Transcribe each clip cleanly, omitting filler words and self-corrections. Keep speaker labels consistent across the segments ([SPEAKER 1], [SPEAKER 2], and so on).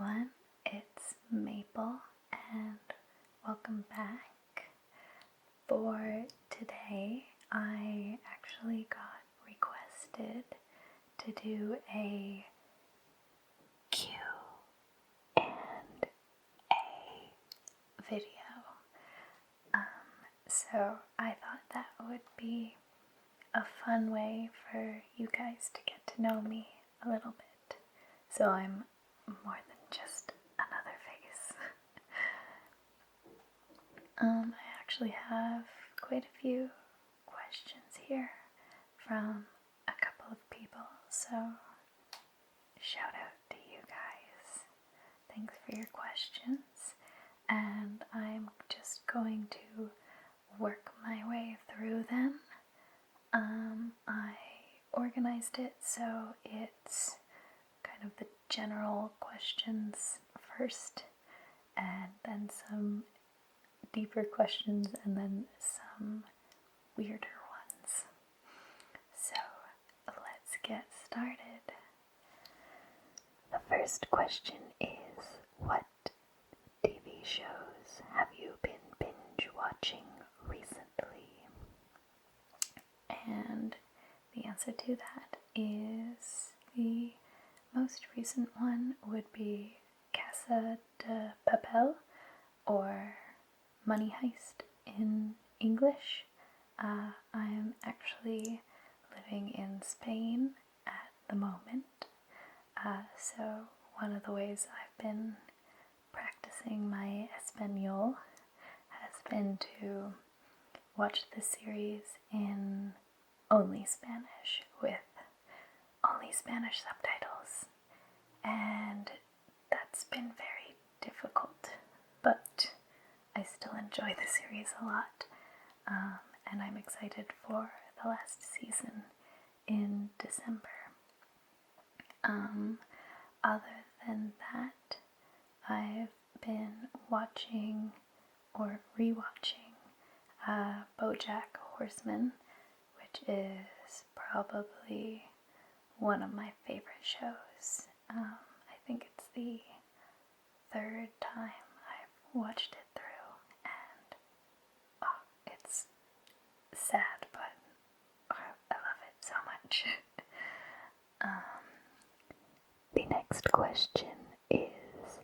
[SPEAKER 1] everyone, it's Maple and welcome back. For today, I actually got requested to do a Q and A video. So I thought that would be a fun way for you guys to get to know me a little bit. So I'm more than just another face. I actually have quite a few questions here from a couple of people, so shout out to you guys. Thanks for your questions, and I'm just going to work my way through them. I organized it so it's kind of the general questions first, and then some deeper questions, and then some weirder ones. So let's get started. The first question is, what TV shows have you been binge watching recently? And the answer to that is the most recent one would be Casa de Papel, or Money Heist in English. I am actually living in Spain at the moment, so one of the ways I've been practicing my Espanol has been to watch the series in only Spanish with only Spanish subtitles, and that's been very difficult, but I still enjoy the series a lot, and I'm excited for the last season in December. Other than that, I've been watching or rewatching BoJack Horseman, which is probably one of my favorite shows. I think it's the third time I've watched it through, and it's sad, but I love it so much. The next question is,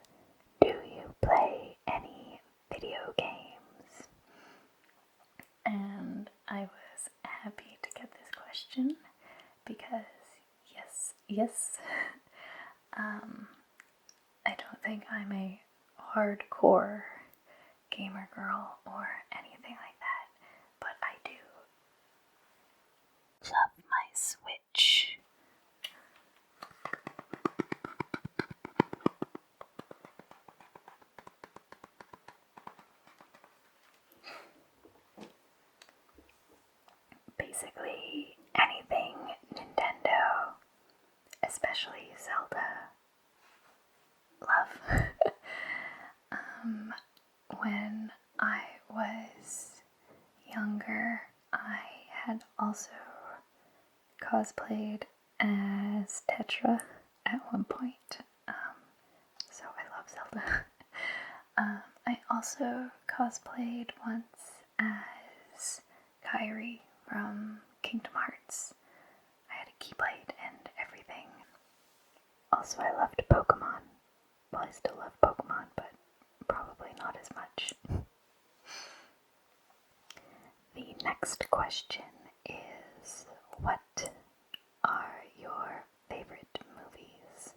[SPEAKER 1] do you play any video games? And I was happy to get this question because yes, I don't think I'm a hardcore gamer girl or anything like that, but I do love my Switch. Basically anything Nintendo, especially Zelda. Love. When I was younger, I had also cosplayed as Tetra at one point, so I love Zelda. I also cosplayed once as Kairi from Kingdom Hearts. I had a Keyblade and everything. Also, I loved Pokemon. Well, I still love Pokemon, but probably not as much. The next question is, what are your favorite movies?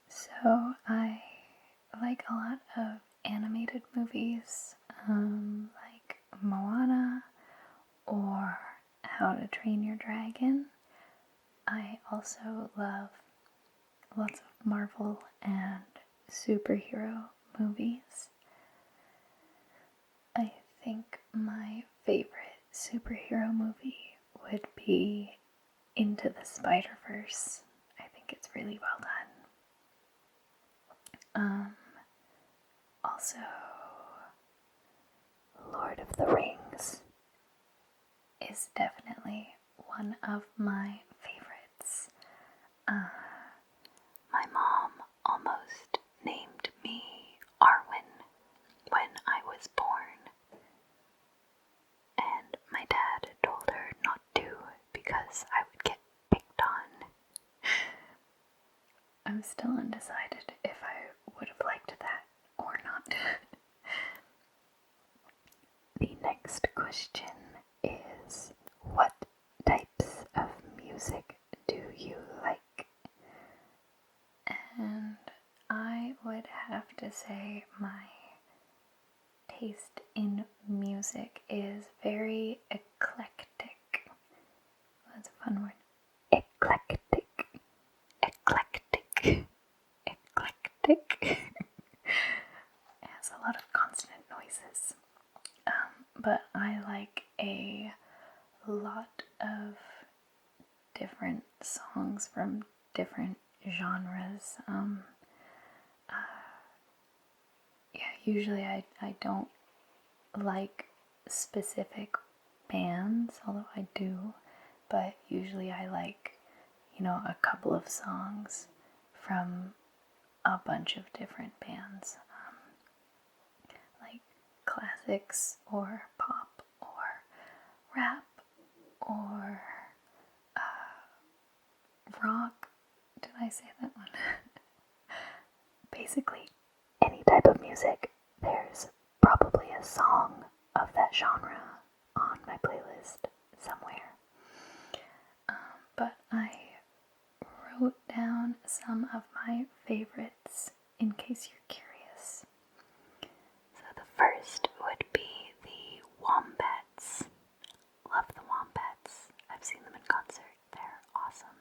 [SPEAKER 1] So I like a lot of animated movies, like Moana or How to Train Your Dragon. I also love lots of Marvel and superhero movies. I think my favorite superhero movie would be Into the Spider-Verse. I think it's really well done. Also, Lord of the Rings is definitely one of my favorites. I'm still undecided if I would have liked that or not. The next question is, what types of music do you like? And I would have to say my taste in music is very eclectic. That's a fun word. Eclectic. Eclectic. Eclectic. It has a lot of consonant noises. But I like a lot of different songs from different genres. Usually I don't like specific bands, although I do, but usually I like, a couple of songs from a bunch of different bands, like classics or pop or rap or rock. Did I say that one? Basically, any type of music. There's probably a song of that genre on my playlist somewhere. But I wrote down some of my favorites in case you're curious. So the first would be the Wombats. Love the Wombats. I've seen them in concert. They're awesome.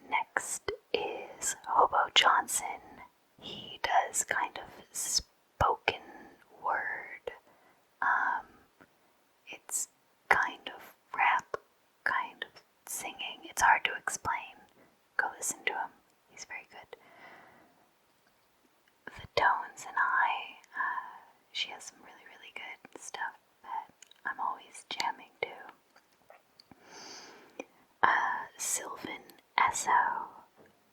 [SPEAKER 1] Next is Hobo Johnson. He does kind of spoken word. It's kind of rap, kind of singing. It's hard to explain. Go listen to him. He's very good. The Tones and I, she has some really, really good stuff that I'm always jamming to. Sylvan Esso.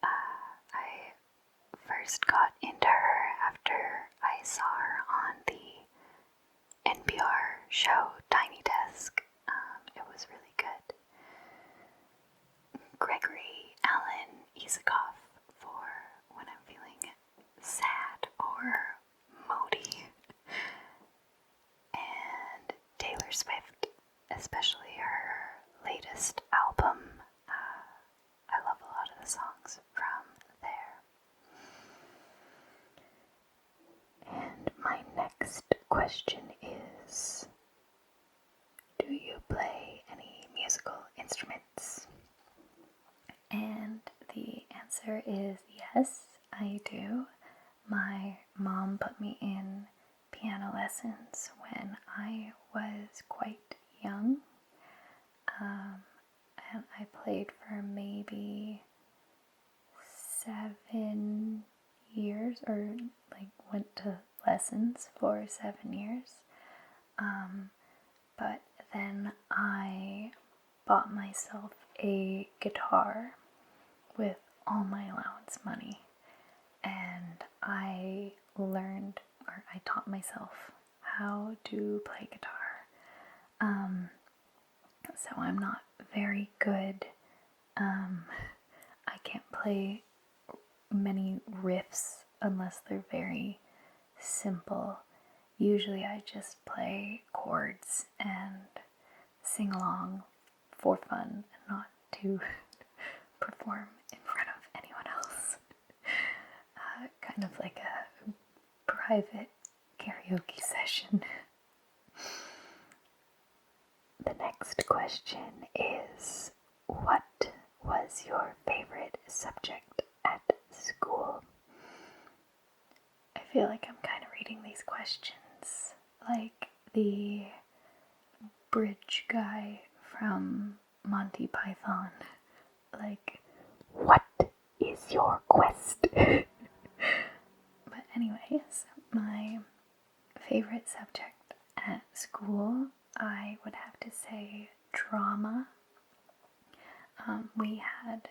[SPEAKER 1] I first got into her after I saw her on the NPR show Tiny Desk. It was really good. Gregory Alan Isakov for when I'm feeling sad or moody. And Taylor Swift, especially her latest album. I love a lot of the songs from there. And my next question is, do you play any musical instruments? And the answer is yes, I do. My mom put me in piano lessons when I was quite young. And I played for maybe 7 years, or went to lessons for 7 years. But then I bought myself a guitar with all my allowance money, and I taught myself how to play guitar. So I'm not very good. I can't play many riffs unless they're very simple. Usually I just play chords and sing along for fun and not to perform in front of anyone else. Kind of like a private karaoke session. The next question is, what was your favorite subject at school? I feel like I'm kind of reading these questions like the bridge guy from Monty Python. Like, what is your quest? But anyways, my favorite subject at school, I would have to say drama. We had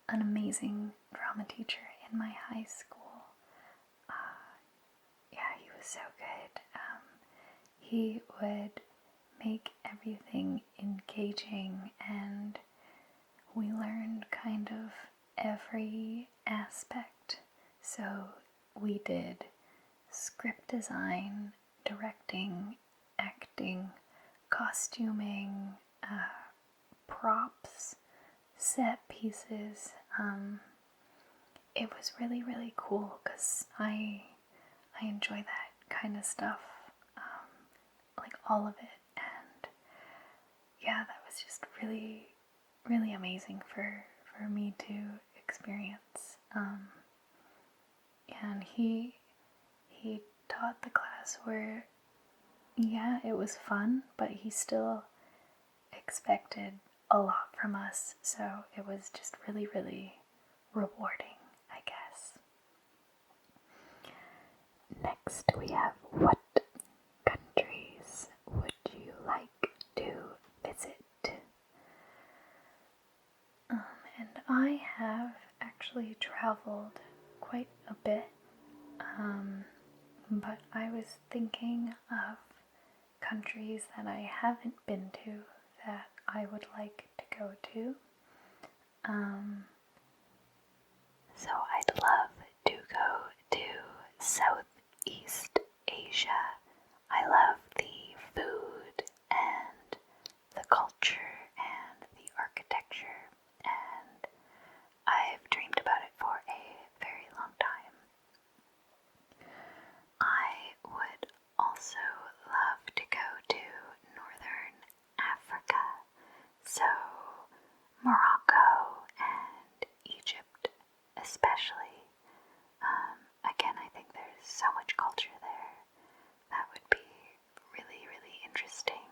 [SPEAKER 1] an amazing drama teacher in my high school. He was so good. He would make everything engaging, and we learned kind of every aspect. So we did script design, directing, acting, costuming, props, set pieces. It was really, really cool because I enjoy that kind of stuff, like all of it. And yeah, that was just really, really amazing for me to experience. And he taught the class where, yeah, it was fun, but he still expected a lot from us, so it was just really, really rewarding, I guess. Next we have, what countries would you like to visit? And I have actually traveled quite a bit, but I was thinking of countries that I haven't been to that I would like to go to. So I'd love to go to Southeast Asia. I love the food and the culture and the architecture, and I've dreamed about it for a very long time. I would also love to go to Northern Africa, so Morocco and Egypt especially. Again, I think there's so much culture there. That would be really, really interesting.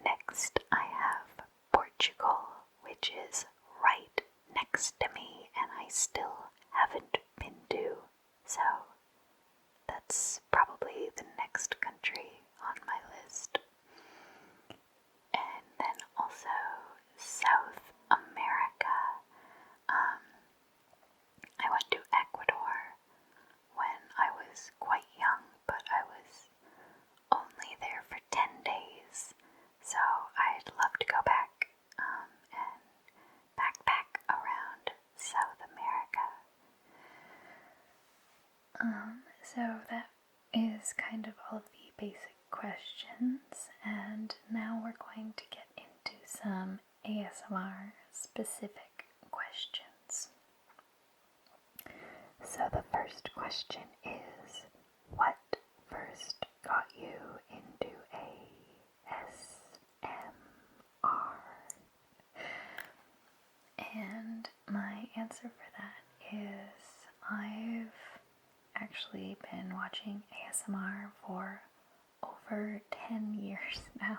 [SPEAKER 1] Next, I have Portugal, which is right next to me, and I still haven't been to, so that's probably the next country on my list. And then also South America. I went to Ecuador when I was quite young, but I was only there for 10 days, so I'd love to go back and backpack around South America. So that is kind of all of the basic questions, and now we're going to get into some ASMR specific questions. So the first question is, what first got you into ASMR? And my answer for that is, I've actually been watching ASMR for over 10 years now,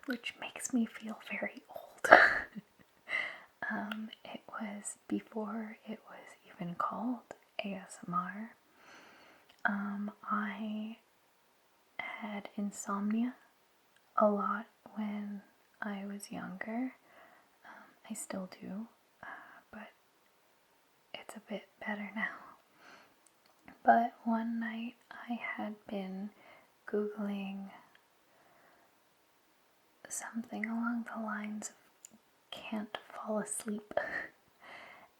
[SPEAKER 1] which makes me feel very old. It was before it was even called ASMR. I had insomnia a lot when I was younger. I still do, but it's a bit better now. But one night I had been Googling something along the lines of can't fall asleep,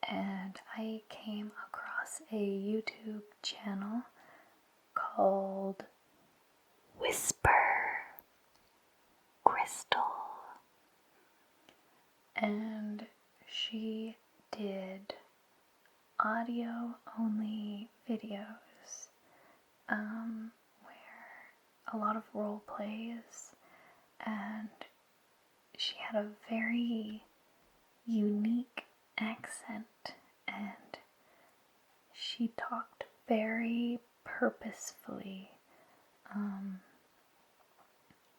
[SPEAKER 1] and I came across a YouTube channel called Whisper Crystal, and she did audio only videos, where a lot of role plays, and she had a very unique accent, and she talked very purposefully,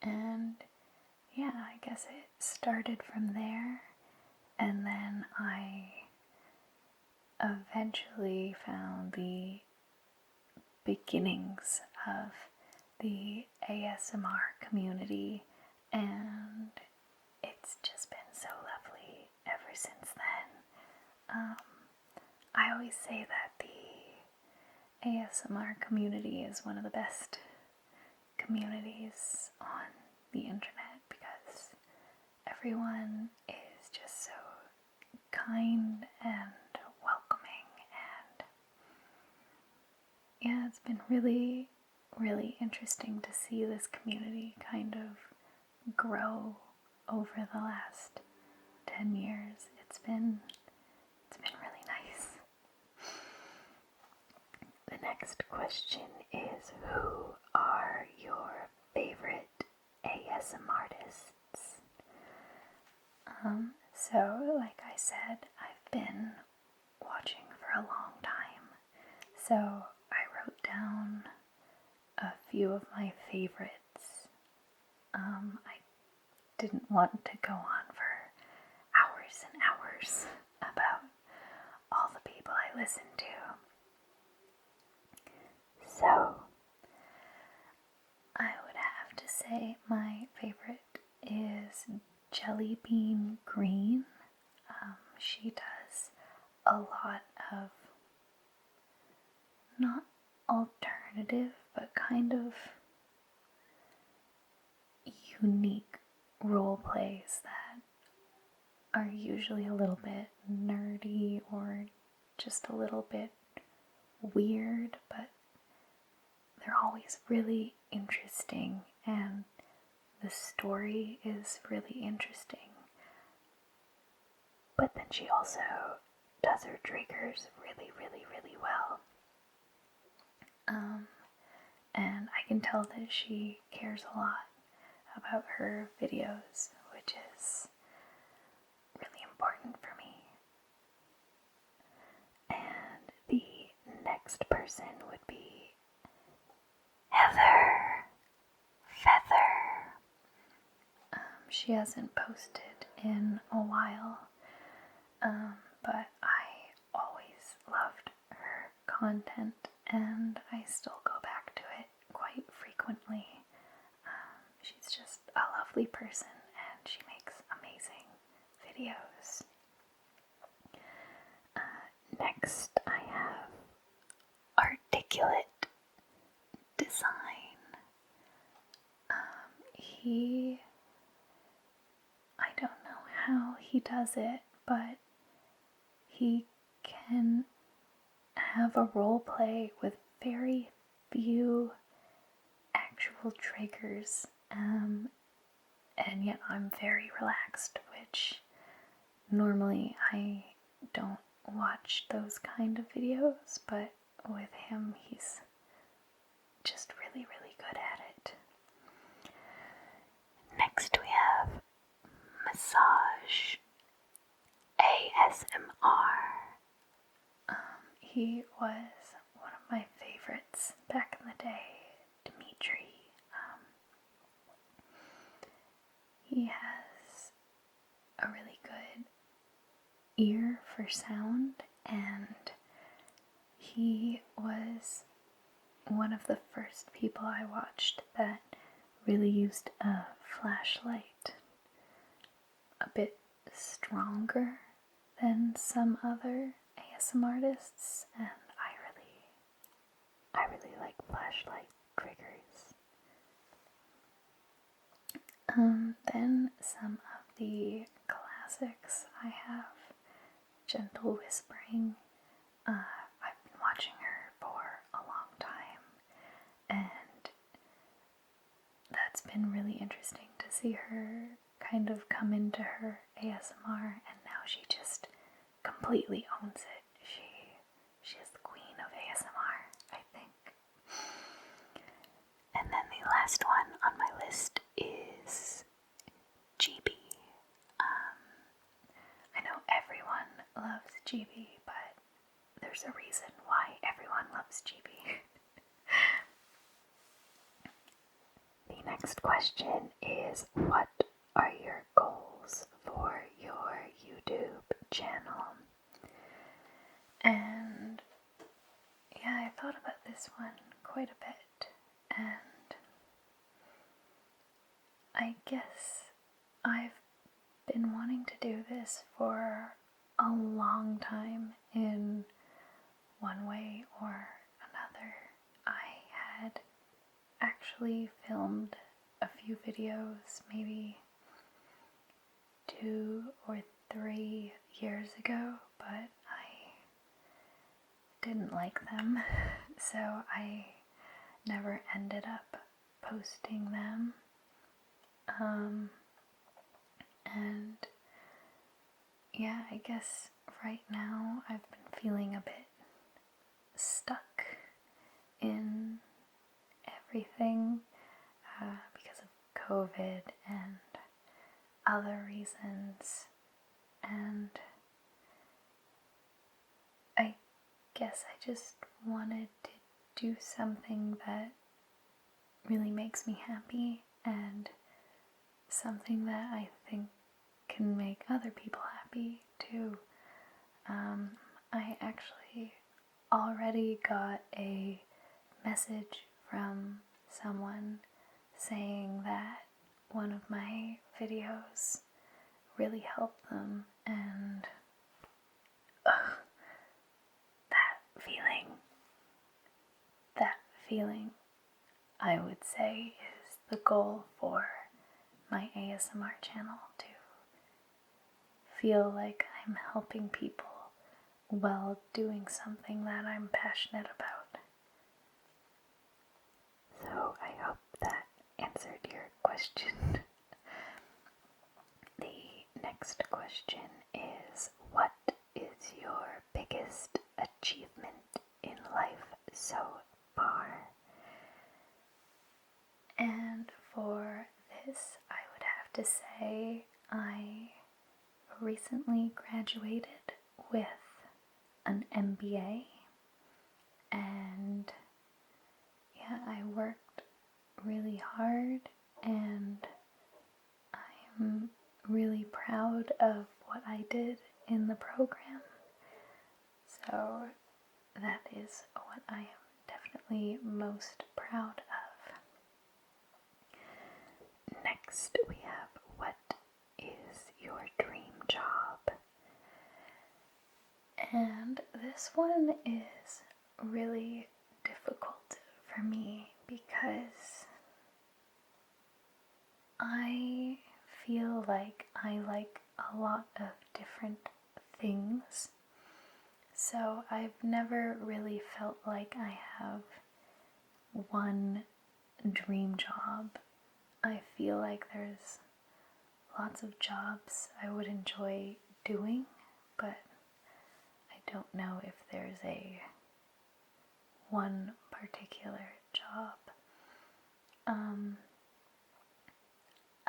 [SPEAKER 1] and yeah, I guess it started from there, and then I eventually found the beginnings of the ASMR community, and it's just been so lovely ever since then. I always say that the ASMR community is one of the best communities on the internet because everyone is just so kind and welcoming, and yeah, it's been really, really interesting to see this community kind of grow over the last 10 years. It's been really nice. The next question is, who are your favorite ASM artists? So like I said, I've been watching for a long time. So I wrote down a few of my favorites. I didn't want to go on for hours and hours about all the people I listen to. So I would have to say my favorite is Jelly Bean Green. She does a lot of not alternative, but kind of unique role plays that are usually a little bit nerdy or just a little bit weird, but they're always really interesting, and the story is really interesting. But then she also does her triggers really, really, really well. And I can tell that she cares a lot about her videos, which is really important for me. And the next person would be Heather Feather. She hasn't posted in a while, but I always loved her content, and I still go back to it quite frequently. She's just a lovely person, and she makes amazing videos. Next, I have Articulate Design. I don't know how he does it, but he can have a role play with very few actual triggers, and yet I'm very relaxed, which normally I don't watch those kind of videos, but with him he's just really, really good at it. Next we have Massage ASMR. He was one of my favorites back in the day, Dimitri. He has a really good ear for sound, and he was one of the first people I watched that really used a flashlight a bit stronger than some other ASM artists, and I really like flashlight triggers. Then some of the classics I have. Gentle Whispering. I've been watching her for a long time, and that's been really interesting to see her kind of come into her ASMR, and now she just completely owns it. She is the queen of ASMR, I think. And then the last one on my list is GB. I know everyone loves GB, but there's a reason why everyone loves GB. The next question is, what are your goals for your YouTube channel? And yeah, I thought about this one quite a bit, and I guess I've been wanting to do this for a long time in one way or another. I had actually filmed a few videos, maybe 2 or 3 years ago, but I didn't like them, so I never ended up posting them. And yeah, I guess right now I've been feeling a bit stuck in everything because of COVID and other reasons, and I guess I just wanted to do something that really makes me happy and something that I think can make other people happy too. I actually already got a message from someone saying that one of my videos really helped them, and that feeling I would say is the goal for my ASMR channel, to feel like I'm helping people while doing something that I'm passionate about. So I hope that answered your question. The next question is, what is your biggest achievement in life so far? And for this, I would have to say I recently graduated with an MBA, and yeah, I worked really hard, and I'm really proud of what I did in the program. So that is what I am definitely most proud of. Next we have, what is your dream job? And this one is really difficult for me because I feel like I like a lot of different things. So I've never really felt like I have one dream job. I feel like there's lots of jobs I would enjoy doing, but I don't know if there's a one particular job.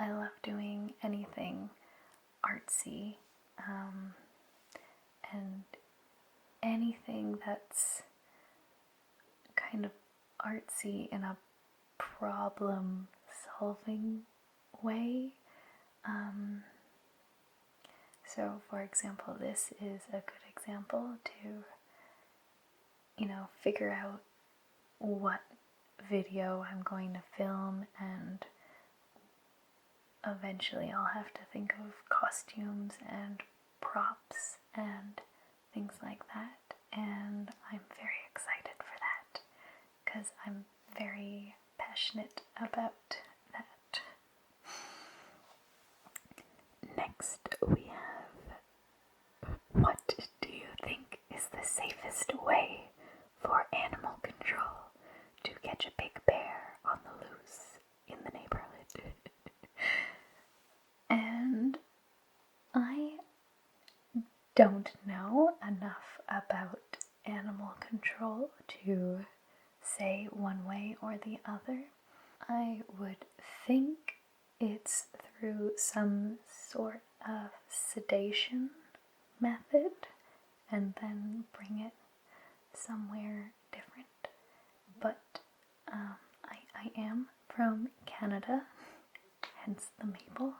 [SPEAKER 1] I love doing anything artsy, and anything that's kind of artsy in a problem-solving way. So, for example, this is a good example to, figure out what video I'm going to film, and eventually I'll have to think of costumes and props and things like that, and I'm very excited for that because I'm very passionate about that. Next we have, what do you think is the safest way for animal control to catch a big bear on the loose in the neighborhood? And I don't know enough about animal control to say one way or the other. I would think it's through some sort of sedation method and then bring it somewhere different. But I am from Canada, hence the maple.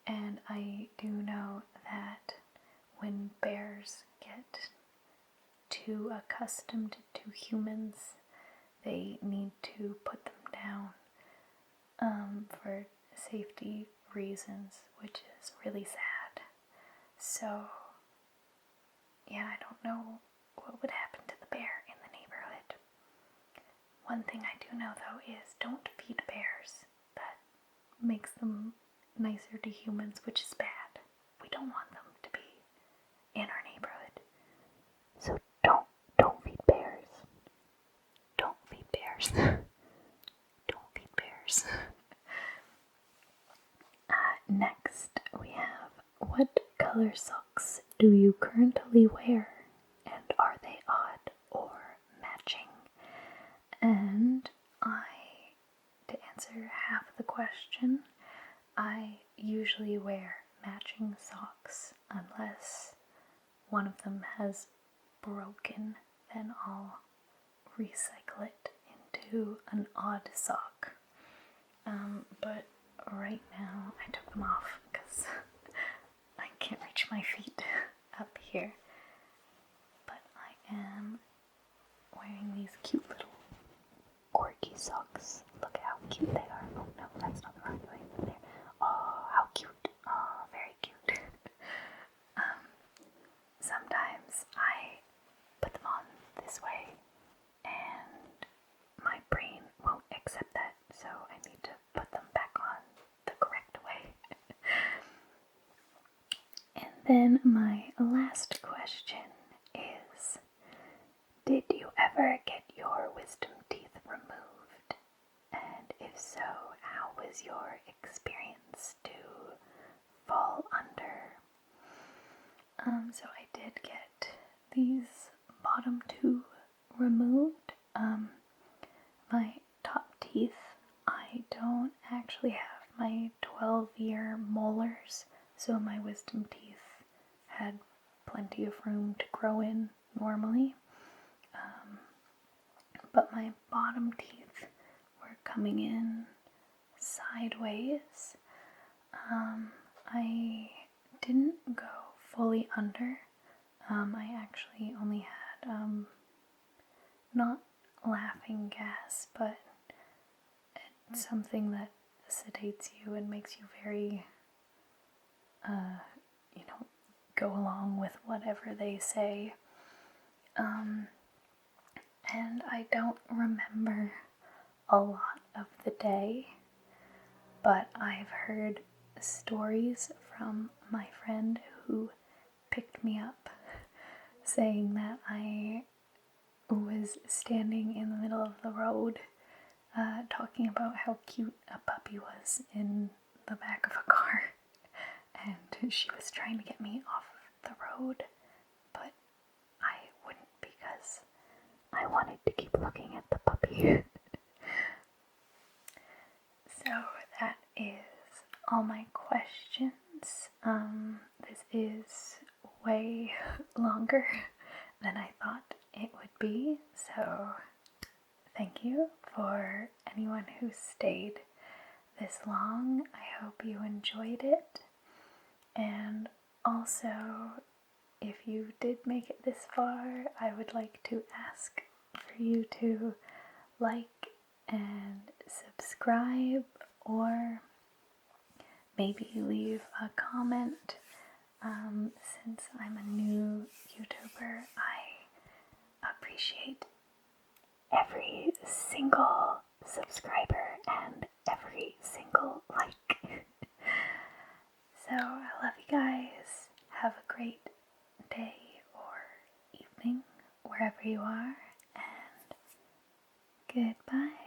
[SPEAKER 1] And I do know that when bears get too accustomed to humans, they need to put them down for safety reasons, which is really sad. So, yeah, I don't know what would happen to the bear in the neighborhood. One thing I do know, though, is don't feed bears. That makes them nicer to humans, which is bad. We don't want them to be in our neighborhood. So don't feed bears. Don't feed bears. Don't feed bears. Next, we have, what color socks do you currently wear? And are they odd or matching? And to answer half the question, I usually wear matching socks unless one of them has broken, then I'll recycle it into an odd sock. But right now I took them off because I can't reach my feet up here. But I am wearing these cute little corky socks. Look at how cute they are. Oh no, that's not the right way. There. Oh, how cute. Oh, very cute. Sometimes I put them on this way and my brain won't accept that, so I need to put them back on the correct way. And then my last question is, did you ever get your wisdom teeth removed? And if so, how was your experience to fall under? So I did get these bottom two removed. My top teeth, I don't actually have my 12-year molars, so my wisdom teeth had plenty of room to grow in normally. But my bottom teeth were coming in sideways. I didn't go fully under. I actually only had, not laughing gas, but it's something that sedates you and makes you very, go along with whatever they say. And I don't remember a lot of the day, but I've heard stories from my friend who picked me up saying that I was standing in the middle of the road talking about how cute a puppy was in the back of a car, and she was trying to get me off the road, but I wouldn't because I wanted to keep looking at the puppy. So that is all my questions. This is way longer than I thought it would be, so thank you for anyone who stayed this long. I hope you enjoyed it, and also, if you did make it this far, I would like to ask for you to like and subscribe, or maybe leave a comment. Since I'm a new YouTuber, I appreciate every single subscriber and every single like. So I love you guys. Have a great day or evening wherever you are, and goodbye.